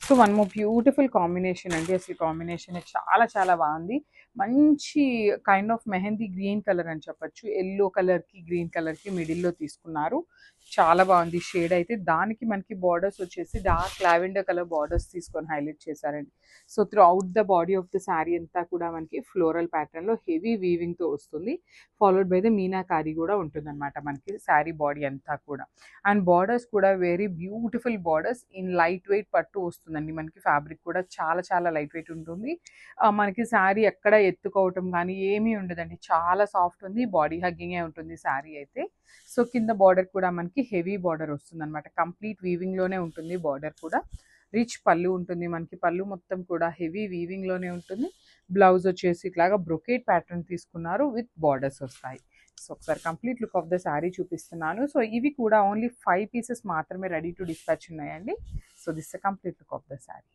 So one more beautiful combination అండి. అసలు combination చాలా చాలా బాగుంది. మంచి kind of mehndi green colour అని చెప్పొచ్చు. ఎల్లో కలర్కి గ్రీన్ కలర్కి మిడిల్లో తీసుకున్నారు. చాలా బాగుంది షేడ్ అయితే. దానికి మనకి బార్డర్స్ వచ్చేసి డార్క్ లావెండర్ కలర్ బార్డర్స్ తీసుకొని హైలైట్ చేశారండి. So through out the body of the sari అంతా కూడా మనకి ఫ్లోరల్ ప్యాటర్న్లో హెవీ వీవింగ్తో వస్తుంది. ఫాలోడ్ బై ద మీనాకారి కూడా ఉంటుందన్నమాట మనకి శారీ బాడీ అంతా కూడా. అండ్ బార్డర్స్ కూడా very beautiful borders in light weight పట్టు వస్తుందండి. మనకి ఫ్యాబ్రిక్ కూడా చాలా చాలా లైట్ వెయిట్ ఉంటుంది. మనకి శారీ ఎక్కడ ఎత్తుకోవటం కానీ ఏమీ ఉండదండి. చాలా సాఫ్ట్ ఉంది. బాడీ హగ్గింగే ఉంటుంది శారీ అయితే. సో కింద బార్డర్ కూడా మనకి హెవీ బార్డర్ వస్తుందన్నమాట. కంప్లీట్ వీవింగ్లోనే ఉంటుంది బార్డర్ కూడా. రిచ్ పళ్ళు ఉంటుంది మనకి. పళ్ళు మొత్తం కూడా హెవీ వీవింగ్లోనే ఉంటుంది. బ్లౌజ్ వచ్చేసి ఇట్లాగా బ్రొకేట్ ప్యాటర్న్ తీసుకున్నారు విత్ బార్డర్స్ వస్తాయి. సో ఒకసారి complete look of the sari చూపిస్తున్నాను. సో ఇవి కూడా ఓన్లీ 5 పీసెస్ మాత్రమే రెడీ టు డిస్పాచ్ ఉన్నాయండి. So this the complete look of the sari.